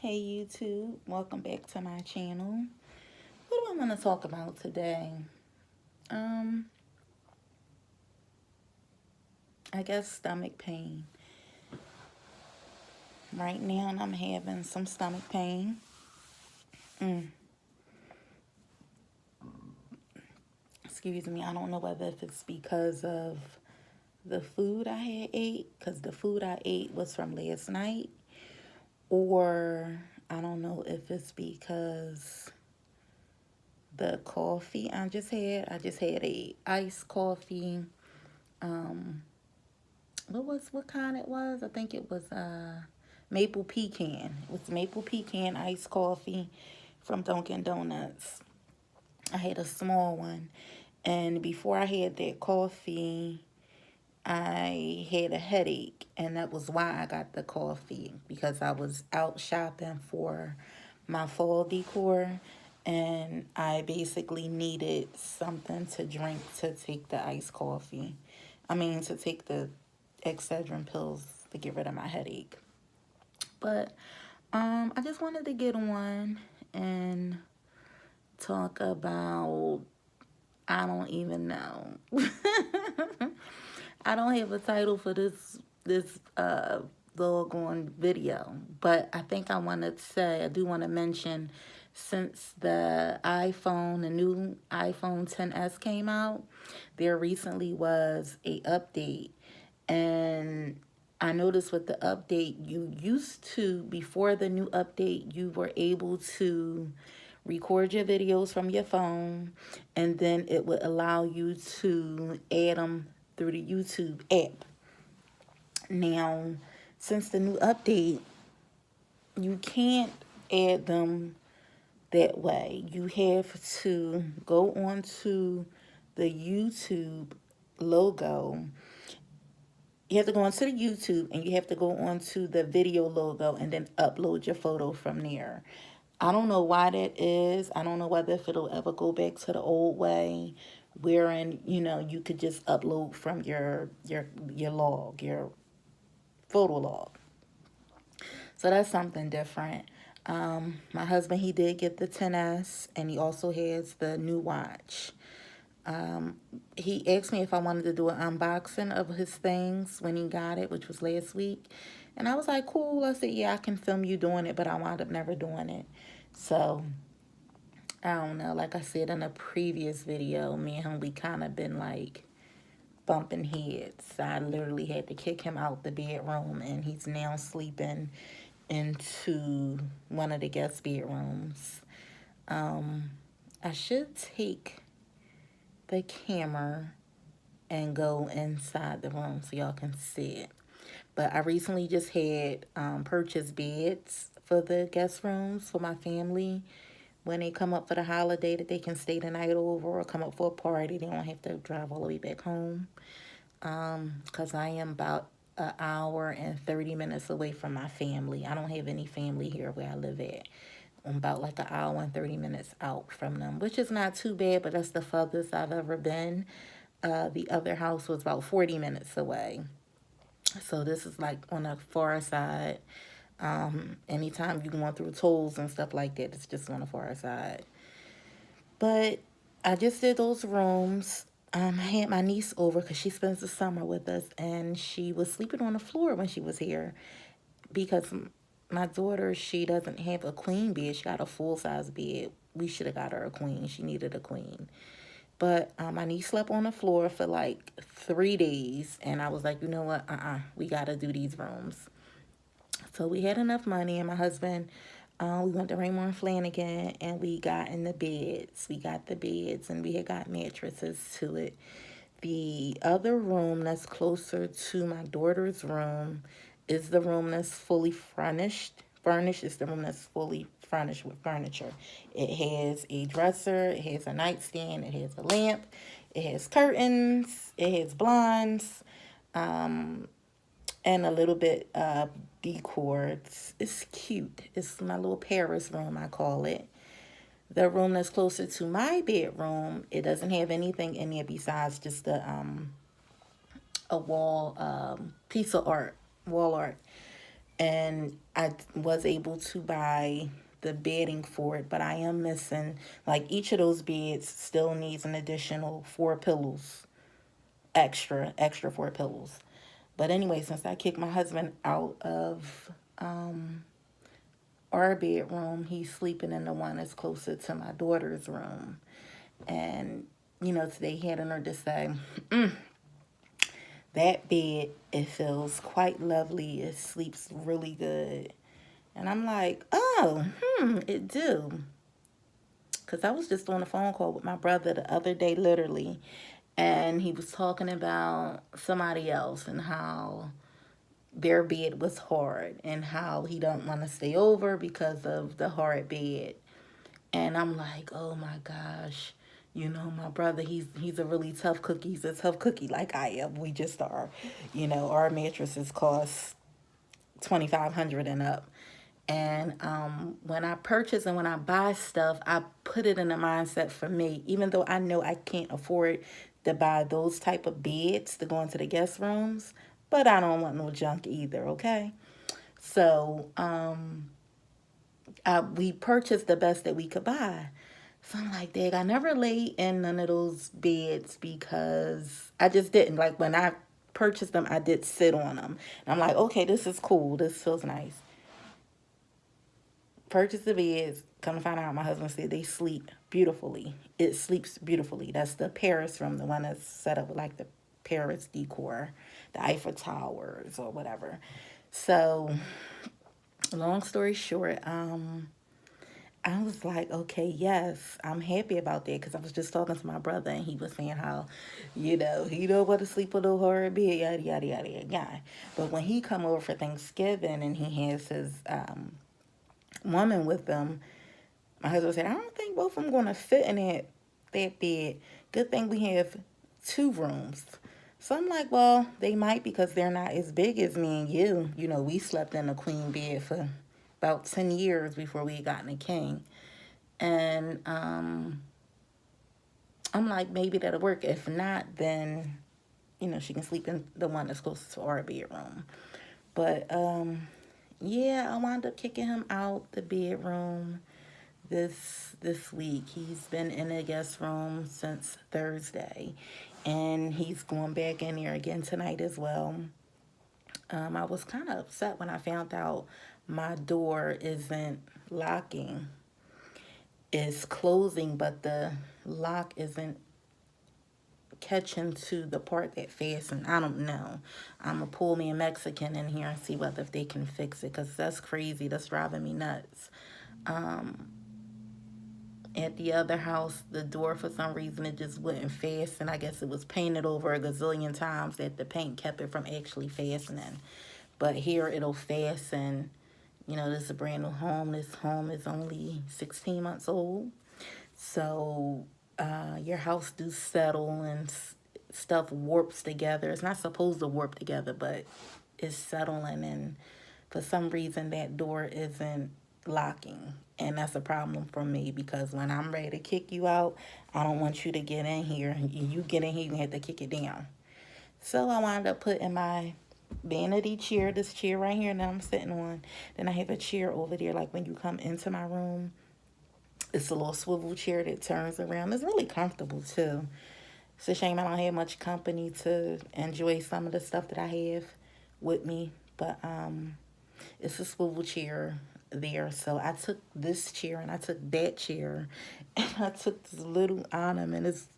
Hey YouTube, welcome back to my channel. What do I want to talk about today? Um, I guess stomach pain. Right now I'm having some stomach pain. Excuse me, I don't know whether if it's because of the food I had ate, because the food I ate was from last night, or I don't know if it's because the coffee I just had a iced coffee. What kind it was? I think it was maple pecan. It was maple pecan iced coffee from Dunkin' Donuts. I had a small one, and before I had that coffee, I had a headache, and that was why I got the coffee, because I was out shopping for my fall decor, and I basically needed something to drink to take the iced coffee. To take the Excedrin pills to get rid of my headache. But I just wanted to get on and talk about, I don't even know. I don't have a title for this doggone video, but I think I want to say, I do want to mention, since the new iPhone 10s came out, there recently was a update, and I noticed with the update, before the new update, you were able to record your videos from your phone, and then it would allow you to add them through the YouTube app. Now, since the new update, you can't add them that way. You have to go onto the YouTube logo. You have to go onto the YouTube, and you have to go onto the video logo and then upload your photo from there. I don't know why that is. I don't know whether if it'll ever go back to the old way, wherein you could just upload from your photo log. So that's something different. My husband, he did get the 10s, and he also has the new watch. He asked me if I wanted to do an unboxing of his things when he got it, which was last week. And I was like, cool. I said, yeah, I can film you doing it, but I wound up never doing it. So, I don't know. Like I said in a previous video, me and him, we kind of been like bumping heads. I literally had to kick him out the bedroom, and he's now sleeping into one of the guest bedrooms. I should take the camera and go inside the room so y'all can see it. But I recently just had purchased beds for the guest rooms for my family. When they come up for the holiday, that they can stay the night over or come up for a party. They don't have to drive all the way back home. Because I am about an hour and 30 minutes away from my family. I don't have any family here where I live at. I'm about like an hour and 30 minutes out from them, which is not too bad, but that's the furthest I've ever been. The other house was about 40 minutes away. So this is like on the far side. Anytime you going through tolls and stuff like that, it's just on the far side. But I just did those rooms. I had my niece over because she spends the summer with us, and she was sleeping on the floor when she was here because my daughter, she doesn't have a queen bed. She got a full-size bed. We should have got her a queen. She needed a queen. But my niece slept on the floor for like 3 days, and I was like, you know what? We got to do these rooms. So we had enough money, and my husband, we went to Raymond Flanagan, and we got in the beds. We got the beds, and we had got mattresses to it. The other room that's closer to my daughter's room is the room that's fully furnished. Furnished is the room that's fully furnished with furniture. It has a dresser, it has a nightstand, it has a lamp, it has curtains, it has blinds, and a little bit of decor. It's cute. It's my little Paris room, I call it. The room that's closer to my bedroom, it doesn't have anything in there besides just a wall piece of art, wall art. and I was able to buy the bedding for it, but I am missing, like, each of those beds still needs an additional 4 pillows, extra 4 pillows. But anyway, since I kicked my husband out of our bedroom, he's sleeping in the one that's closer to my daughter's room. And, today he had a nerve to say, that bed, it feels quite lovely. It sleeps really good. And I'm like, oh, it do. Because I was just on a phone call with my brother the other day, literally. And he was talking about somebody else and how their bed was hard and how he don't want to stay over because of the hard bed. And I'm like, oh my gosh, my brother, he's a really tough cookie. He's a tough cookie like I am. We just are. Our mattresses cost 2,500 and up. And when I purchase and when I buy stuff, I put it in the mindset for me, even though I know I can't afford to buy those type of beds to go into the guest rooms, but I don't want no junk either, okay? So we purchased the best that we could buy. So I'm like, Dag, I never laid in none of those beds because I just didn't. Like, when I purchased them, I did sit on them. And I'm like, okay, this is cool. This feels nice. Purchased the beds. Come to find out, my husband said they sleep beautifully. It sleeps beautifully. That's the Paris room, the one that's set up with like the Paris decor, the Eiffel Towers or whatever. So, long story short, I was like, okay, yes, I'm happy about that, because I was just talking to my brother and he was saying how, he don't want to sleep with a horror bed, yada, yada, yada, yada. But when he come over for Thanksgiving and he has his woman with him, my husband said, I don't think both of them going to fit in that bed. Good thing we have 2 rooms. So I'm like, well, they might, because they're not as big as me and you. We slept in a queen bed for about 10 years before we got in a king. And I'm like, maybe that'll work. If not, then, she can sleep in the one that's closest to our bedroom. But, yeah, I wound up kicking him out the bedroom this week. He's been in the guest room since Thursday, and he's going back in there again tonight as well. I was kind of upset when I found out my door isn't locking. It's closing, but the lock isn't catching to the part that fastens. I don't know. I'm going to pull me a Mexican in here and see whether if they can fix it, because that's crazy. That's driving me nuts. At the other house, the door, for some reason, it just wouldn't fasten. I guess it was painted over a gazillion times that the paint kept it from actually fastening. But here it'll fasten. This is a brand new home. This home is only 16 months old. So your house do settle and stuff warps together. It's not supposed to warp together, but it's settling. And for some reason, that door isn't locking. And that's a problem for me, because when I'm ready to kick you out, I don't want you to get in here. You get in here, you have to kick it down. So I wound up putting my vanity chair, this chair right here that I'm sitting on. Then I have a chair over there, like when you come into my room. It's a little swivel chair that turns around. It's really comfortable too. It's a shame I don't have much company to enjoy some of the stuff that I have with me. But it's a swivel chair there. So I took this chair and I took that chair and I took this little ottoman. It's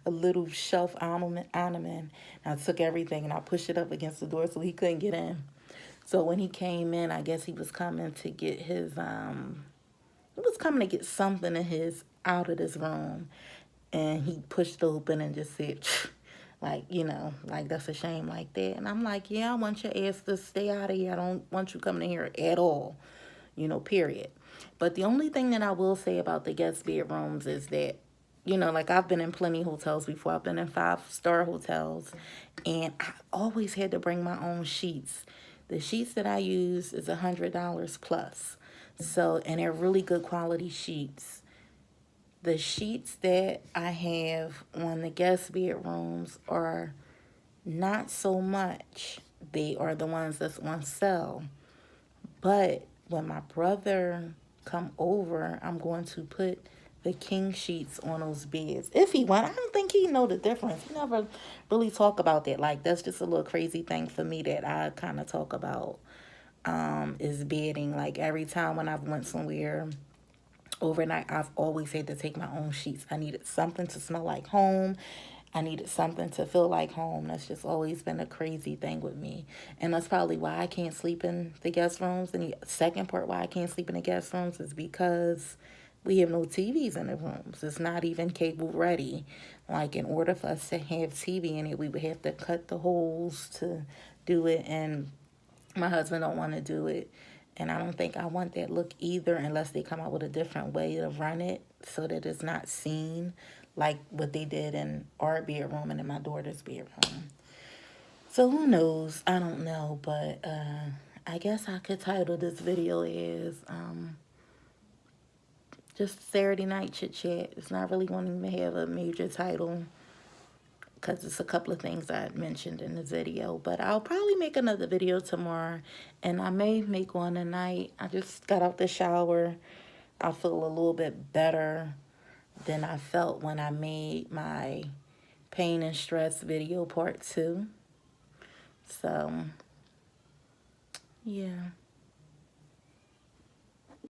a little shelf ottoman. And I took everything and I pushed it up against the door so he couldn't get in. So when he came in, I guess he was coming to get his he was coming to get something of his out of this room. And he pushed open and just said, like, like, that's a shame like that. And I'm like, yeah, I want your ass to stay out of here. I don't want you coming in here at all, period. But the only thing that I will say about the guest bedrooms is that, like, I've been in plenty hotels before. I've been in 5-star hotels. And I always had to bring my own sheets. The sheets that I use is $100 plus. So, and they're really good quality sheets. The sheets that I have on the guest bedrooms are not so much. They are the ones that's on sale. But when my brother come over, I'm going to put the king sheets on those beds. If he want, I don't think he know the difference. He never really talk about that. Like, that's just a little crazy thing for me that I kind of talk about, is bedding. Like, every time when I've went somewhere overnight, I've always had to take my own sheets. I needed something to smell like home. I needed something to feel like home. That's just always been a crazy thing with me. And that's probably why I can't sleep in the guest rooms. And the second part why I can't sleep in the guest rooms is because we have no TVs in the rooms. It's not even cable ready. Like, in order for us to have TV in it, we would have to cut the holes to do it. And my husband don't want to do it. And I don't think I want that look either, unless they come out with a different way to run it so that it's not seen like what they did in our bedroom and in my daughter's bedroom. So who knows? I don't know, but I guess I could title this video as just Saturday night chit chat. It's not really going to have a major title because it's a couple of things I mentioned in this video. But I'll probably make another video tomorrow, and I may make one tonight. I just got out the shower. I feel a little bit better than I felt when I made my pain and stress video part 2. So, yeah.